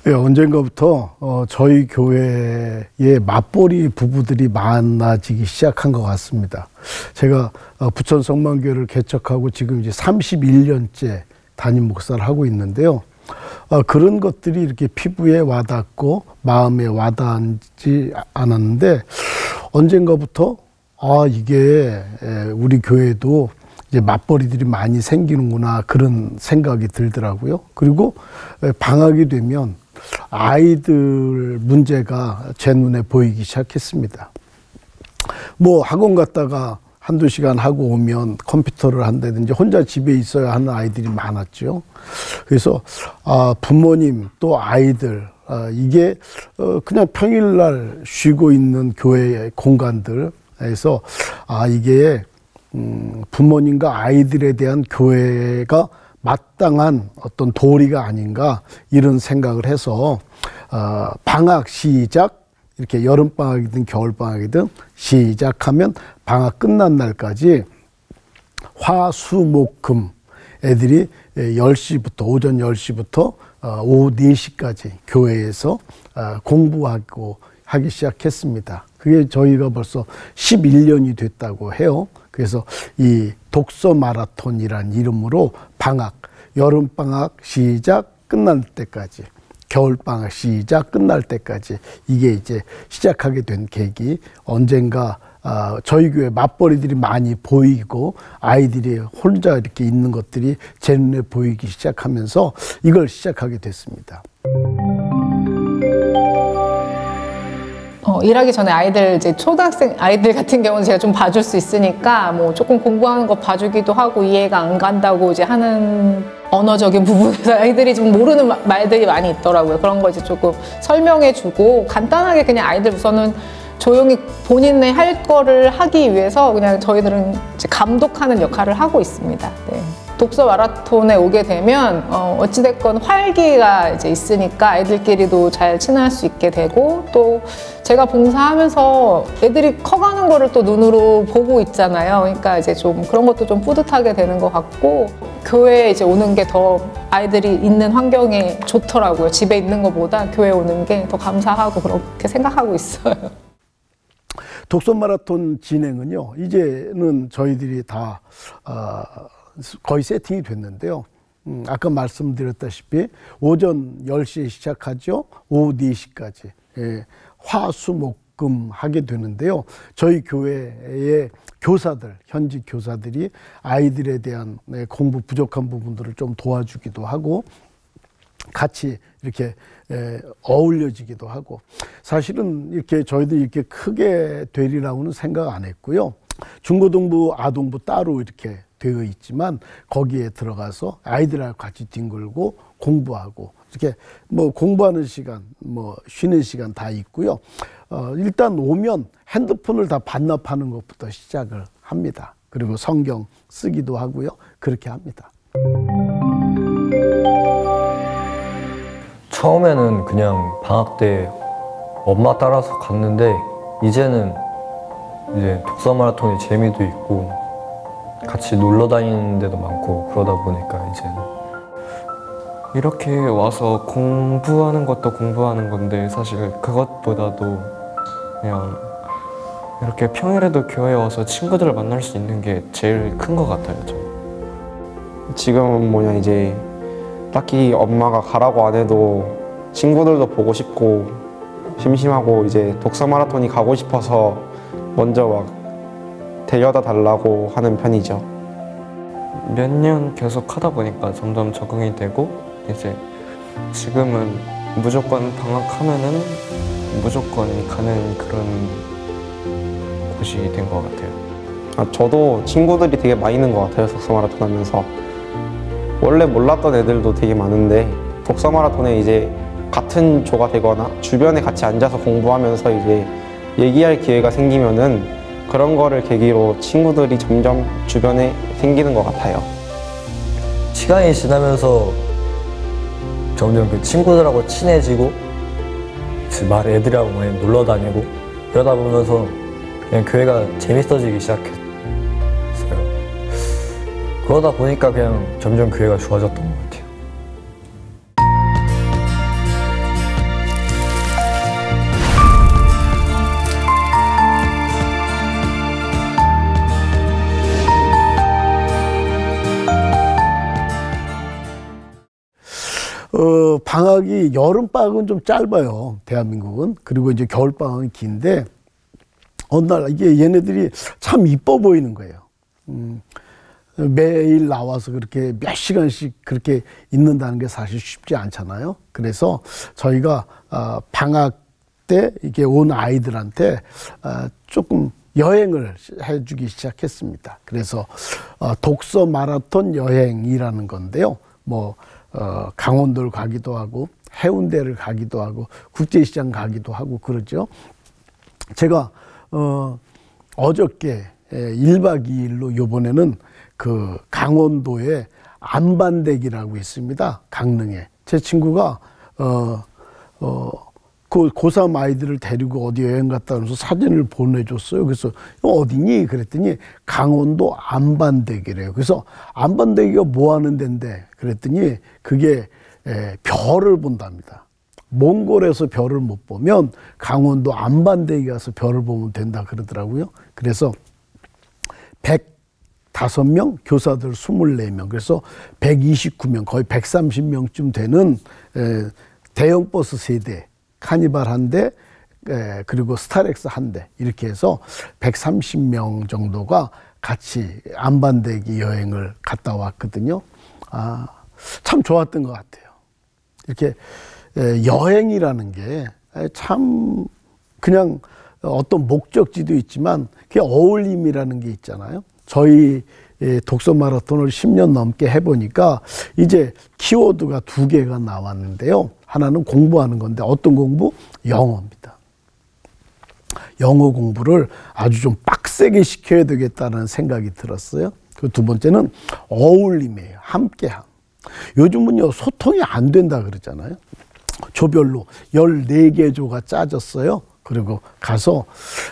예, 언젠가부터 저희 교회에 맞벌이 부부들이 많아지기 시작한 것 같습니다. 제가 부천 성만교회를 개척하고 지금 이제 31년째 담임 목사를 하고 있는데요. 그런 것들이 이렇게 피부에 와닿고 마음에 와닿지 않았는데 언젠가부터 이게 우리 교회도 이제 맞벌이들이 많이 생기는구나 그런 생각이 들더라고요. 그리고 방학이 되면 아이들 문제가 제 눈에 보이기 시작했습니다. 뭐 학원 갔다가 한두 시간 하고 오면 컴퓨터를 한다든지 혼자 집에 있어야 하는 아이들이 많았죠. 그래서 부모님 또 아이들 이게 그냥 평일날 쉬고 있는 교회의 공간들에서 이게 부모님과 아이들에 대한 교회가 마땅한 어떤 도리가 아닌가 이런 생각을 해서 방학 시작 이렇게 여름방학이든 겨울방학이든 시작하면 방학 끝난 날까지 화, 수, 목, 금 애들이 10시부터 오전 10시부터 오후 4시까지 교회에서 공부하고 하기 시작했습니다. 그게 저희가 벌써 11년이 됐다고 해요. 그래서 이 독서 마라톤이란 이름으로 방학, 여름방학 시작 끝날 때까지 겨울방학 시작 끝날 때까지 이게 이제 시작하게 된 계기 언젠가 저희 교회 맞벌이들이 많이 보이고 아이들이 혼자 이렇게 있는 것들이 제 눈에 보이기 시작하면서 이걸 시작하게 됐습니다. 일하기 전에 아이들 이제 초등학생 아이들 같은 경우는 제가 좀 봐줄 수 있으니까 뭐 조금 공부하는 거 봐주기도 하고 이해가 안 간다고 이제 하는 언어적인 부분에서 아이들이 좀 모르는 말들이 많이 있더라고요. 그런 거 이제 조금 설명해주고 간단하게 그냥 아이들 우선은 조용히 본인의 할 거를 하기 위해서 그냥 저희들은 이제 감독하는 역할을 하고 있습니다. 네. 독서 마라톤에 오게 되면 어찌됐건 활기가 이제 있으니까 아이들끼리도 잘 친할 수 있게 되고 또 제가 봉사하면서 애들이 커가는 거를 또 눈으로 보고 있잖아요. 그러니까 이제 좀 그런 것도 좀 뿌듯하게 되는 것 같고 교회에 이제 오는 게 더 아이들이 있는 환경이 좋더라고요. 집에 있는 것보다 교회 오는 게 더 감사하고 그렇게 생각하고 있어요. 독서 마라톤 진행은요, 이제는 저희들이 다 거의 세팅이 됐는데요. 아까 말씀드렸다시피 오전 10시에 시작하죠. 오후 4시까지 화, 수, 목, 금 하게 되는데요. 저희 교회의 교사들, 현직 교사들이 아이들에 대한 공부 부족한 부분들을 좀 도와주기도 하고 같이 이렇게 어울려지기도 하고 사실은 이렇게 저희도 이렇게 크게 되리라고는 생각 안 했고요. 중고등부, 아동부 따로 이렇게 되어 있지만 거기에 들어가서 아이들하고 같이 뒹굴고 공부하고 이렇게 뭐 공부하는 시간, 뭐 쉬는 시간 다 있고요. 일단 오면 핸드폰을 다 반납하는 것부터 시작을 합니다. 그리고 성경 쓰기도 하고요. 그렇게 합니다. 처음에는 그냥 방학 때 엄마 따라서 갔는데 이제는 이제 독서 마라톤의 재미도 있고 같이 놀러 다니는 데도 많고 그러다 보니까 이제는 이렇게 와서 공부하는 것도 공부하는 건데 사실 그것보다도 그냥 이렇게 평일에도 교회에 와서 친구들을 만날 수 있는 게 제일 큰 것 같아요. 저는. 지금은 이제 딱히 엄마가 가라고 안 해도 친구들도 보고 싶고 심심하고 이제 독서 마라톤이 가고 싶어서 먼저 막 데려다 달라고 하는 편이죠. 몇 년 계속 하다 보니까 점점 적응이 되고 이제 지금은 무조건 방학하면은 무조건 가는 그런 곳이 된 것 같아요. 저도 친구들이 되게 많이 있는 것 같아요. 독서 마라톤 하면서. 원래 몰랐던 애들도 되게 많은데 독서 마라톤에 이제 같은 조가 되거나 주변에 같이 앉아서 공부하면서 이제 얘기할 기회가 생기면은 그런 거를 계기로 친구들이 점점 주변에 생기는 것 같아요. 시간이 지나면서 점점 그 친구들하고 친해지고 애들하고 많이 놀러 다니고 그러다 보면서 그냥 교회가 재밌어지기 시작했어요. 그러다 보니까 그냥 점점 교회가 좋아졌던 것 같아요. 방학이 여름방학은 좀 짧아요. 대한민국은. 그리고 이제 겨울방학은 긴데, 어느 날 이게 얘네들이 참 이뻐 보이는 거예요. 매일 나와서 그렇게 몇 시간씩 그렇게 있는다는 게 사실 쉽지 않잖아요. 그래서 저희가 방학 때 이게 온 아이들한테 조금 여행을 해주기 시작했습니다. 그래서 독서 마라톤 여행이라는 건데요. 뭐 강원도를 가기도 하고 해운대를 가기도 하고 국제시장 가기도 하고 그러죠. 제가 어저께 1박 2일로 요번에는 그 강원도에 안반대기라고 있습니다. 강릉에. 제 친구가 그 고3 아이들을 데리고 어디 여행 갔다 오면서 사진을 보내줬어요. 그래서 어디니? 그랬더니 강원도 안반대기래요. 그래서 안반대기가 뭐 하는 데인데? 그랬더니 그게 별을 본답니다. 몽골에서 별을 못 보면 강원도 안반대기 가서 별을 보면 된다 그러더라고요. 그래서 105명, 교사들 24명, 그래서 129명, 거의 130명쯤 되는 대형 버스 3대, 카니발 1대, 그리고 스타렉스 1대, 이렇게 해서 130명 정도가 같이 안반대기 여행을 갔다 왔거든요. 참 좋았던 것 같아요. 이렇게 여행이라는 게 참 그냥 어떤 목적지도 있지만 그게 어울림이라는 게 있잖아요. 저희 독서 마라톤을 10년 넘게 해보니까 이제 키워드가 2개가 나왔는데요. 하나는 공부하는 건데 어떤 공부? 영어입니다. 영어 공부를 아주 좀 빡세게 시켜야 되겠다는 생각이 들었어요. 그 두 번째는 어울림이에요. 함께함. 요즘은요, 소통이 안 된다 그러잖아요. 조별로 14개 조가 짜졌어요. 그리고 가서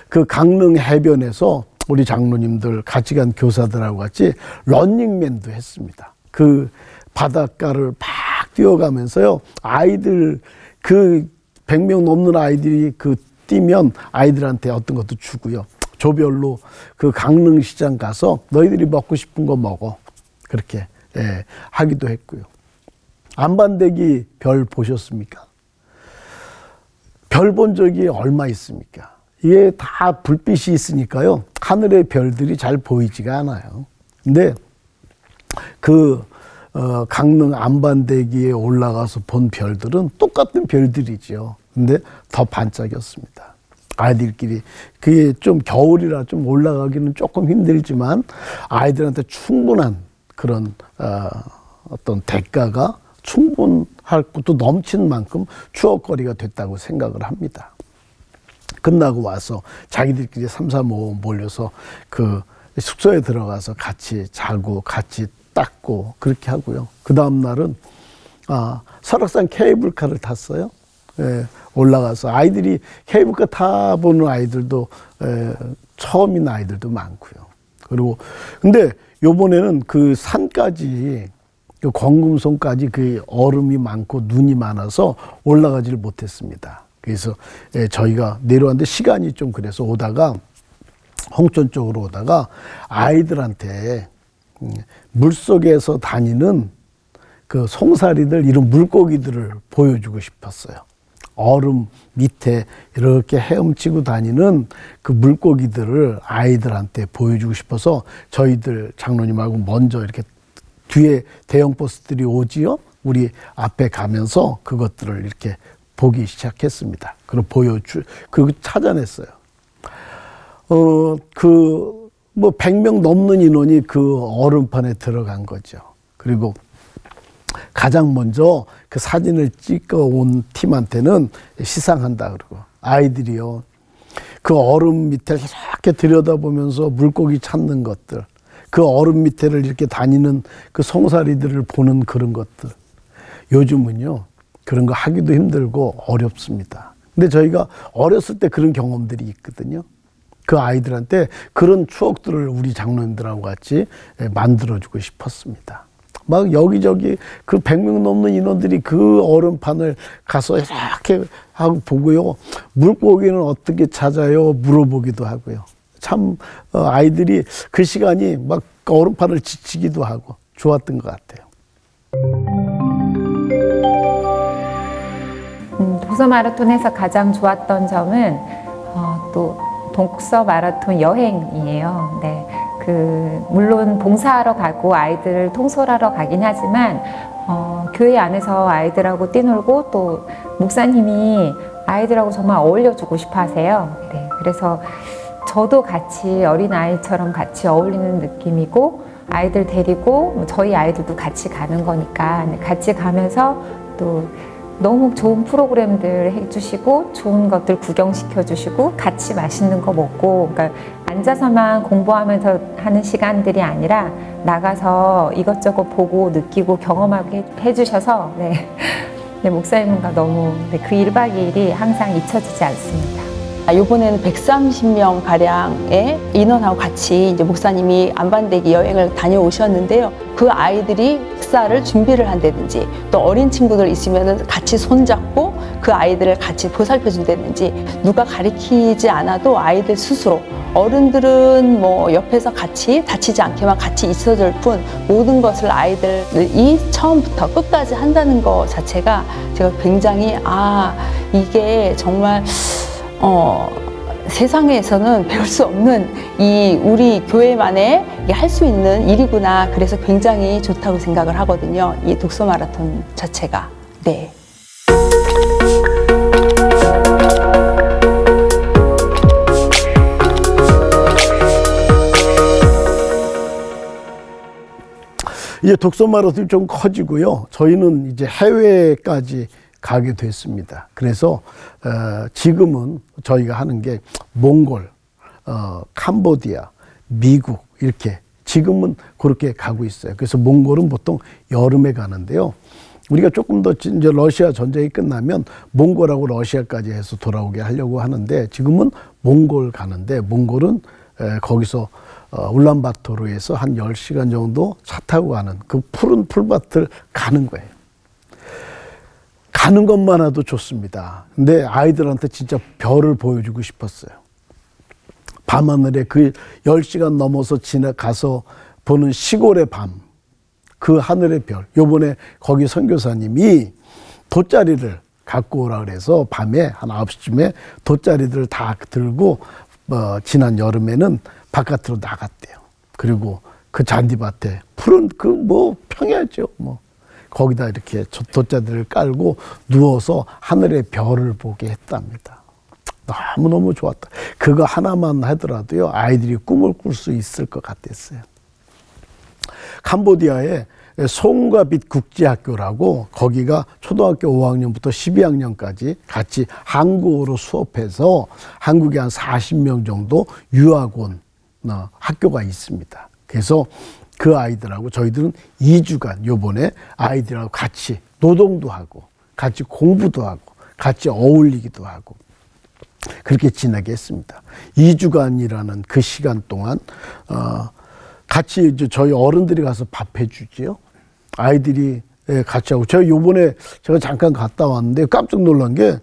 그 강릉 해변에서 우리 장로님들 같이 간 교사들하고 같이 런닝맨도 했습니다. 그 바닷가를 막 뛰어가면서요. 아이들 그 100명 넘는 아이들이 그 뛰면 아이들한테 어떤 것도 주고요. 조별로 그 강릉시장 가서 너희들이 먹고 싶은 거 먹어. 그렇게 하기도 했고요. 안반대기 별 보셨습니까? 별 본 적이 얼마 있습니까? 이게 다 불빛이 있으니까요. 하늘의 별들이 잘 보이지가 않아요. 근데 그 강릉 안반대기에 올라가서 본 별들은 똑같은 별들이죠. 근데 더 반짝였습니다. 아이들끼리 그게 좀 겨울이라 좀 올라가기는 조금 힘들지만 아이들한테 충분한 그런 어떤 대가가 충분할 것도 넘치는 만큼 추억거리가 됐다고 생각을 합니다. 끝나고 와서 자기들끼리 3, 4, 5 몰려서 그 숙소에 들어가서 같이 자고 같이 닦고 그렇게 하고요. 그 다음 날은 설악산 케이블카를 탔어요. 올라가서 아이들이 케이블카 타보는 아이들도 처음인 아이들도 많고요. 그리고 근데 요번에는 그 산까지 그 권금송까지 그 얼음이 많고 눈이 많아서 올라가지를 못했습니다. 그래서 저희가 내려왔는데 시간이 좀 그래서 오다가 홍천 쪽으로 오다가 아이들한테 물속에서 다니는 그 송사리들 이런 물고기들을 보여주고 싶었어요. 얼음 밑에 이렇게 헤엄치고 다니는 그 물고기들을 아이들한테 보여주고 싶어서 저희들 장로님하고 먼저 이렇게 뒤에 대형 버스들이 오지요. 우리 앞에 가면서 그것들을 이렇게 보기 시작했습니다. 그리고 그리고 찾아냈어요. 뭐 100명 넘는 인원이 그 얼음판에 들어간 거죠. 그리고 가장 먼저 그 사진을 찍어 온 팀한테는 시상한다 그러고 아이들이요. 그 얼음 밑을 이렇게 들여다보면서 물고기 찾는 것들, 그 얼음 밑에를 이렇게 다니는 그 송사리들을 보는 그런 것들. 요즘은요, 그런 거 하기도 힘들고 어렵습니다. 근데 저희가 어렸을 때 그런 경험들이 있거든요. 그 아이들한테 그런 추억들을 우리 장로님들하고 같이 만들어주고 싶었습니다. 막 여기저기 그 100명 넘는 인원들이 그 얼음판을 가서 이렇게 하고 보고요. 물고기는 어떻게 찾아요? 물어보기도 하고요. 참 아이들이 그 시간이 막 얼음판을 지치기도 하고 좋았던 것 같아요. 독서 마라톤에서 가장 좋았던 점은 또 독서 마라톤 여행이에요. 네, 물론 봉사하러 가고 아이들을 통솔하러 가긴 하지만 교회 안에서 아이들하고 뛰놀고 또 목사님이 아이들하고 정말 어울려주고 싶어 하세요. 네, 그래서 저도 같이 어린아이처럼 같이 어울리는 느낌이고 아이들 데리고 저희 아이들도 같이 가는 거니까 같이 가면서 또 너무 좋은 프로그램들 해주시고 좋은 것들 구경시켜 주시고 같이 맛있는 거 먹고 그러니까 앉아서만 공부하면서 하는 시간들이 아니라 나가서 이것저것 보고 느끼고 경험하게 해주셔서 네, 목사님과 너무 그 1박 2일이 항상 잊혀지지 않습니다. 이번에는 130명 가량의 인원하고 같이 이제 목사님이 안반대기 여행을 다녀오셨는데요. 그 아이들이 식사를 준비를 한다든지 또 어린 친구들 있으면 같이 손잡고 그 아이들을 같이 보살펴 준다든지 누가 가르치지 않아도 아이들 스스로 어른들은 뭐 옆에서 같이 다치지 않게만 같이 있어줄 뿐 모든 것을 아이들이 처음부터 끝까지 한다는 것 자체가 제가 굉장히 이게 정말 세상에서는 배울 수 없는 우리 교회만의 할 수 있는 일이구나. 그래서 굉장히 좋다고 생각을 하거든요. 이 독서 마라톤 자체가. 네. 이제 독서 마라톤이 좀 커지고요. 저희는 이제 해외까지 가게 됐습니다. 그래서 지금은 저희가 하는 게 몽골, 캄보디아, 미국 이렇게 지금은 그렇게 가고 있어요. 그래서 몽골은 보통 여름에 가는데요. 우리가 조금 더 이제 러시아 전쟁이 끝나면 몽골하고 러시아까지 해서 돌아오게 하려고 하는데 지금은 몽골 가는데 몽골은 거기서 울란바토르에서 한 10시간 정도 차 타고 가는 그 푸른 풀밭을 가는 거예요. 가는 것만 해도 좋습니다. 근데 아이들한테 진짜 별을 보여주고 싶었어요. 밤하늘에 그 10시간 넘어서 지나가서 보는 시골의 밤, 그 하늘의 별. 요번에 거기 선교사님이 돗자리를 갖고 오라 그래서 밤에 한 9시쯤에 돗자리들을 다 들고 지난 여름에는 바깥으로 나갔대요. 그리고 그 잔디밭에 푸른 평야죠. 거기다 이렇게 돗자리를 깔고 누워서 하늘의 별을 보게 했답니다. 너무너무 좋았다. 그거 하나만 하더라도요, 아이들이 꿈을 꿀 수 있을 것 같았어요. 캄보디아에 송가빗 국제학교라고 거기가 초등학교 5학년부터 12학년까지 같이 한국어로 수업해서 한국에 한 40명 정도 유학원 학교가 있습니다. 그래서 그 아이들하고 저희들은 2주간 요번에 아이들하고 같이 노동도 하고 같이 공부도 하고 같이 어울리기도 하고 그렇게 지내게 했습니다. 2주간이라는 그 시간 동안 같이 이제 저희 어른들이 가서 밥 해주지요. 아이들이 같이 하고 제가 요번에 제가 잠깐 갔다 왔는데 깜짝 놀란 게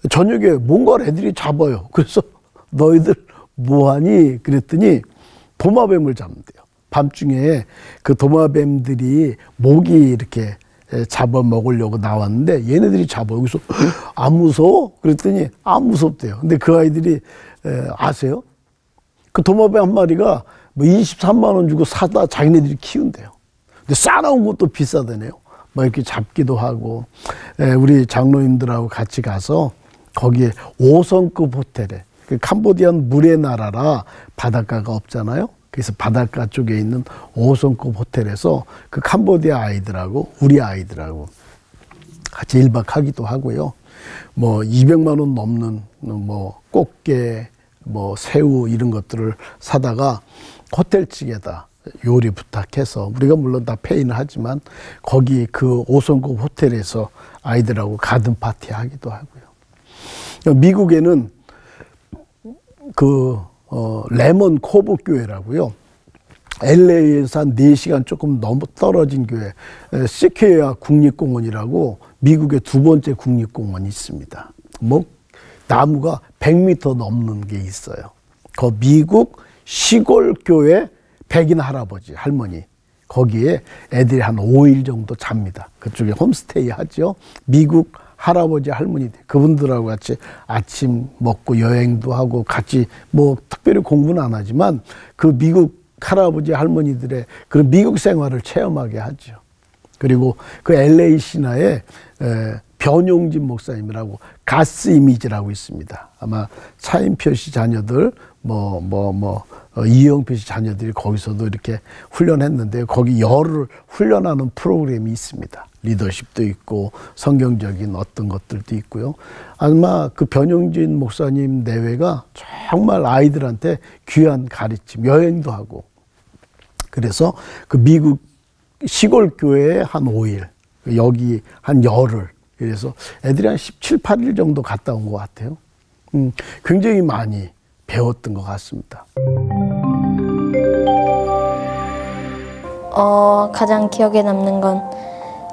저녁에 뭔가 애들이 잡아요. 그래서 너희들 뭐하니? 그랬더니 도마뱀을 잡는데요. 밤중에 그 도마뱀들이 모기 이렇게 잡아 먹으려고 나왔는데 얘네들이 잡아. 여기서 안 무서워? 그랬더니 안 무섭대요. 근데 그 아이들이 아세요? 그 도마뱀 한 마리가 23만 원 주고 사다 자기네들이 키운대요. 근데 싸나운 것도 비싸다네요. 이렇게 잡기도 하고 우리 장로님들하고 같이 가서 거기에 5성급 호텔에 그 캄보디아는 물의 나라라 바닷가가 없잖아요. 그래서 바닷가 쪽에 있는 5성급 호텔에서 그 캄보디아 아이들하고 우리 아이들하고 같이 1박 하기도 하고요. 200만 원 넘는 꽃게, 새우 이런 것들을 사다가 호텔 측에다 요리 부탁해서 우리가 물론 다 페이는 하지만 거기 그 5성급 호텔에서 아이들하고 가든 파티 하기도 하고요. 미국에는 레몬 코브 교회라고요. LA에서 한 4시간 조금 넘어 떨어진 교회, 시퀘아 국립공원이라고 미국의 2번째 국립공원이 있습니다. 나무가 100m 넘는 게 있어요. 그 미국 시골 교회 백인 할아버지, 할머니, 거기에 애들이 한 5일 정도 잡니다. 그쪽에 홈스테이 하죠. 미국 할아버지 할머니들 그분들하고 같이 아침 먹고 여행도 하고 같이 뭐 특별히 공부는 안 하지만 그 미국 할아버지 할머니들의 그런 미국 생활을 체험하게 하죠. 그리고 그 LA 신화에 변용진 목사님이라고 가스 이미지라고 있습니다. 아마 차인표 씨 자녀들 이영표 씨 자녀들이 거기서도 이렇게 훈련했는데 거기 열을 훈련하는 프로그램이 있습니다. 리더십도 있고 성경적인 어떤 것들도 있고요. 아마 그 변용진 목사님 내외가 정말 아이들한테 귀한 가르침, 여행도 하고 그래서 그 미국 시골 교회에 한 5일, 여기 한 열흘, 그래서 애들이 한 17, 18일 정도 갔다 온 것 같아요. 굉장히 많이 배웠던 것 같습니다. 가장 기억에 남는 건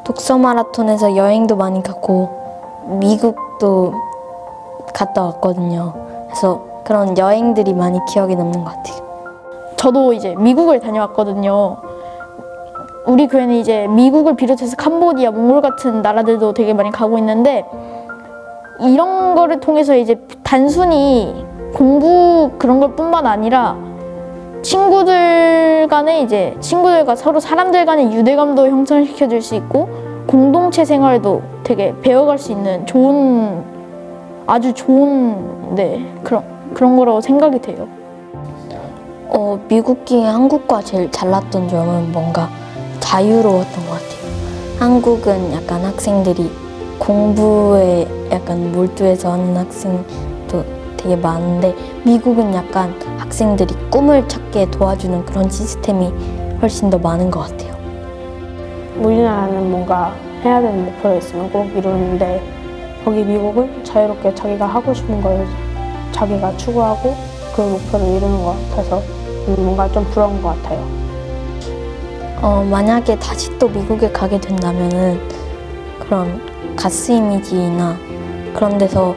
독서 마라톤에서 여행도 많이 갔고 미국도 갔다 왔거든요. 그래서 그런 여행들이 많이 기억에 남는 것 같아요. 저도 이제 미국을 다녀왔거든요. 우리 교회는 이제 미국을 비롯해서 캄보디아, 몽골 같은 나라들도 되게 많이 가고 있는데 이런 거를 통해서 이제 단순히 공부 그런 걸 뿐만 아니라 친구들과 서로 사람들 간의 유대감도 형성시켜 줄 수 있고 공동체 생활도 되게 배워갈 수 있는 아주 좋은 그런 거라고 생각이 돼요. 미국이 한국과 제일 달랐던 점은 뭔가 자유로웠던 것 같아요. 한국은 약간 학생들이 공부에 약간 몰두해서 하는 학생도 되게 많은데 미국은 약간 학생들이 꿈을 찾게 도와주는 그런 시스템이 훨씬 더 많은 것 같아요. 우리나라는 뭔가 해야 되는 목표가 있으면 꼭 이루는데 거기 미국은 자유롭게 자기가 하고 싶은 걸 자기가 추구하고 그 목표를 이루는 것 같아서 뭔가 좀 부러운 것 같아요. 만약에 다시 또 미국에 가게 된다면은 그런 가스 이미지나 그런 데서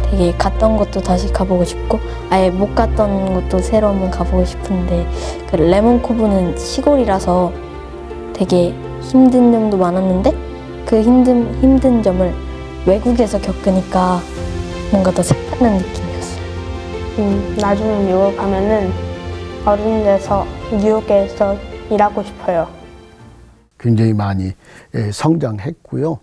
되게 갔던 것도 다시 가보고 싶고 아예 못 갔던 것도 새로 한번 가보고 싶은데 그 레몬코브는 시골이라서 되게 힘든 점도 많았는데 그 힘든 점을 외국에서 겪으니까 뭔가 더 색다른 느낌이었어요. 나중에 미국 가면은 어른이 돼서 뉴욕에서 일하고 싶어요. 굉장히 많이 성장했고요.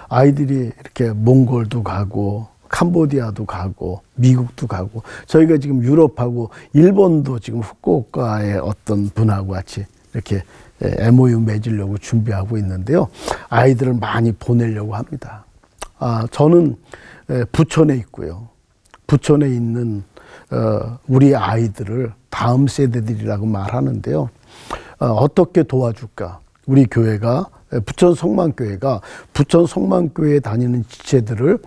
아이들이 이렇게 몽골도 가고 캄보디아도 가고 미국도 가고 저희가 지금 유럽하고 일본도 지금 후쿠오카의 어떤 분하고 같이 이렇게 MOU 맺으려고 준비하고 있는데요. 아이들을 많이 보내려고 합니다. 저는 부천에 있고요. 부천에 있는 우리 아이들을 다음 세대들이라고 말하는데요. 어떻게 도와줄까? 우리 교회가 부천 성만교회가 부천 성만교회에 다니는 지체들을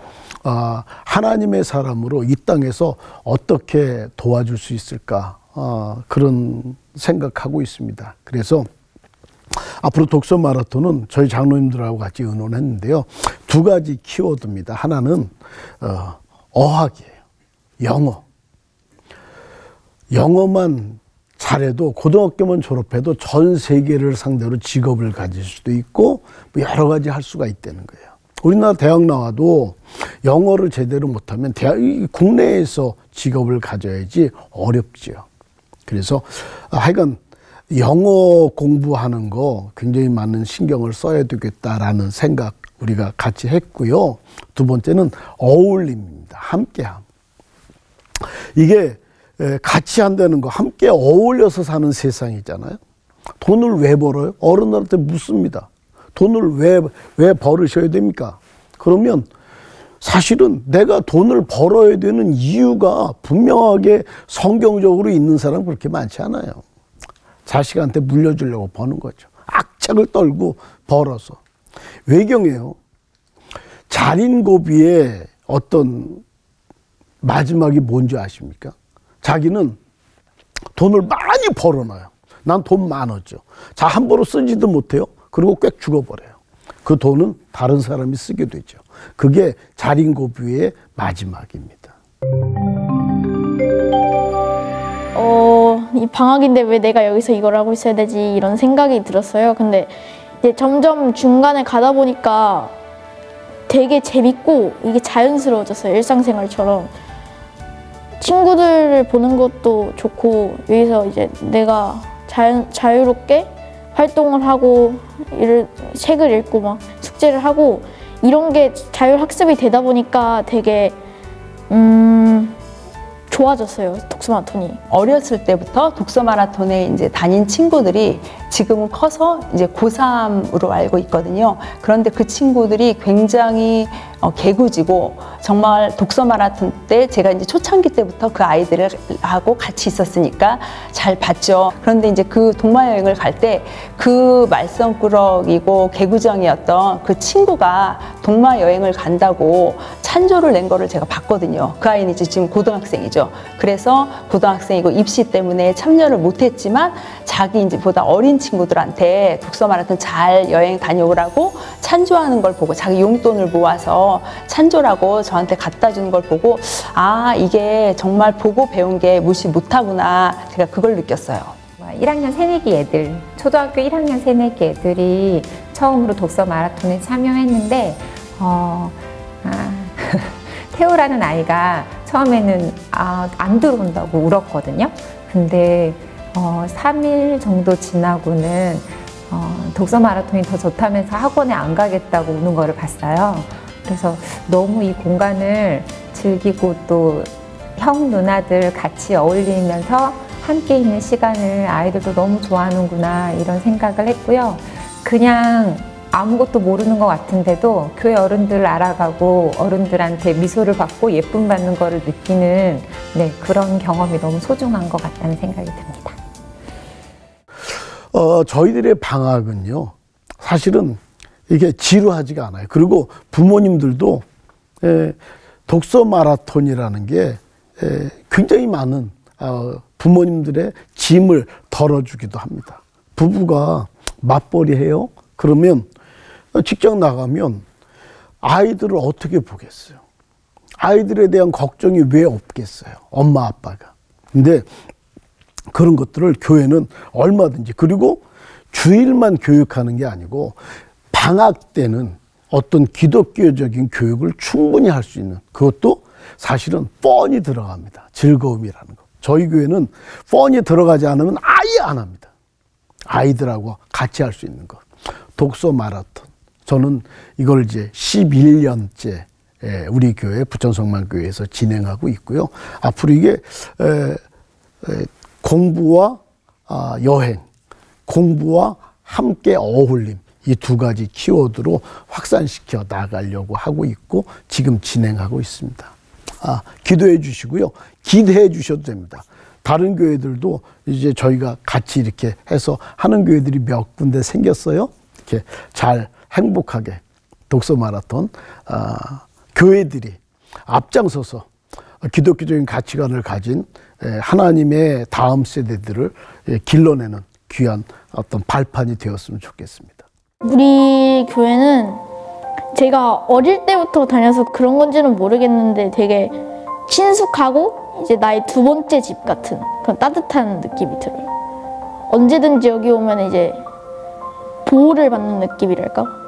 하나님의 사람으로 이 땅에서 어떻게 도와줄 수 있을까? 그런 생각하고 있습니다. 그래서 앞으로 독서 마라톤은 저희 장로님들하고 같이 의논했는데요. 2가지 키워드입니다. 하나는 어학이에요. 영어만 잘해도 고등학교만 졸업해도 전 세계를 상대로 직업을 가질 수도 있고 여러 가지 할 수가 있다는 거예요. 우리나라 대학 나와도 영어를 제대로 못하면 국내에서 직업을 가져야지 어렵죠. 그래서 하여간 영어 공부하는 거 굉장히 많은 신경을 써야 되겠다라는 생각 우리가 같이 했고요. 2번째는 어울림입니다. 함께함. 이게 같이 한다는 거, 함께 어울려서 사는 세상이잖아요. 돈을 왜 벌어요? 어른들한테 묻습니다. 돈을 왜 벌으셔야 됩니까? 그러면 사실은 내가 돈을 벌어야 되는 이유가 분명하게 성경적으로 있는 사람은 그렇게 많지 않아요. 자식한테 물려주려고 버는 거죠. 악착을 떨고 벌어서. 외경이에요. 자린고비의 어떤 마지막이 뭔지 아십니까? 자기는 돈을 많이 벌어놔요. 난 돈 많았죠. 자, 함부로 쓰지도 못해요. 그리고 꽥 죽어버려요. 그 돈은 다른 사람이 쓰게 되죠. 그게 자린고비의 마지막입니다. 이 방학인데 왜 내가 여기서 이걸 하고 있어야 되지 이런 생각이 들었어요. 근데 이제 점점 중간에 가다 보니까 되게 재밌고 이게 자연스러워졌어요. 일상생활처럼. 친구들을 보는 것도 좋고 여기서 이제 내가 자유롭게 활동을 하고 책을 읽고 막 숙제를 하고 이런 게 자율학습이 되다 보니까 되게 좋아졌어요. 독서 마라톤이. 어렸을 때부터 독서 마라톤에 이제 다닌 친구들이 지금은 커서 이제 고3으로 알고 있거든요. 그런데 그 친구들이 굉장히 개구지고 정말 독서 마라톤 때 제가 이제 초창기 때부터 그 아이들하고 같이 있었으니까 잘 봤죠. 그런데 이제 그 동마 여행을 갈 때 그 말썽꾸러기고 개구정이었던 그 친구가 동마 여행을 간다고 찬조를 낸 거를 제가 봤거든요. 그 아이는 이제 지금 고등학생이죠. 그래서 고등학생이고 입시 때문에 참여를 못했지만 자기 이제 보다 어린 친구들한테 독서 마라톤 잘 여행 다녀오라고 찬조하는 걸 보고 자기 용돈을 모아서 찬조라고 저한테 갖다 주는 걸 보고 아 이게 정말 보고 배운 게 무시 못하구나 제가 그걸 느꼈어요. 1학년 새내기 애들, 초등학교 1학년 새내기 애들이 처음으로 독서 마라톤에 참여했는데 태호라는 아이가 처음에는 안 들어온다고 울었거든요. 근데 3일 정도 지나고는 독서 마라톤이 더 좋다면서 학원에 안 가겠다고 우는 거를 봤어요. 그래서 너무 이 공간을 즐기고 또 형 누나들 같이 어울리면서 함께 있는 시간을 아이들도 너무 좋아하는구나 이런 생각을 했고요. 그냥 아무것도 모르는 것 같은데도 교회 어른들을 알아가고 어른들한테 미소를 받고 예쁨 받는 거를 느끼는 그런 경험이 너무 소중한 것 같다는 생각이 듭니다. 저희들의 방학은요, 사실은 이게 지루하지가 않아요. 그리고 부모님들도 독서 마라톤이라는 게 굉장히 많은 부모님들의 짐을 덜어주기도 합니다. 부부가 맞벌이 해요. 그러면 직장 나가면 아이들을 어떻게 보겠어요? 아이들에 대한 걱정이 왜 없겠어요? 엄마 아빠가. 근데 그런 것들을 교회는 얼마든지, 그리고 주일만 교육하는 게 아니고 방학 때는 어떤 기독교적인 교육을 충분히 할 수 있는, 그것도 사실은 뻔히 들어갑니다. 즐거움이라는 거. 저희 교회는 뻔히 들어가지 않으면 아예 안 합니다. 아이들하고 같이 할 수 있는 것. 독서 마라톤. 저는 이걸 이제 11년째 우리 교회 부천성만교회에서 진행하고 있고요. 앞으로 이게 공부와 여행, 공부와 함께 어울림, 이 두 가지 키워드로 확산시켜 나가려고 하고 있고 지금 진행하고 있습니다. 기도해 주시고요. 기대해 주셔도 됩니다. 다른 교회들도 이제 저희가 같이 이렇게 해서 하는 교회들이 몇 군데 생겼어요. 이렇게 잘 행복하게 독서 마라톤, 교회들이 앞장서서 기독교적인 가치관을 가진 하나님의 다음 세대들을 길러내는 귀한 어떤 발판이 되었으면 좋겠습니다. 우리 교회는 제가 어릴 때부터 다녀서 그런 건지는 모르겠는데 되게 친숙하고 이제 나의 두 번째 집 같은 그런 따뜻한 느낌이 들어요. 언제든지 여기 오면 이제 보호를 받는 느낌이랄까?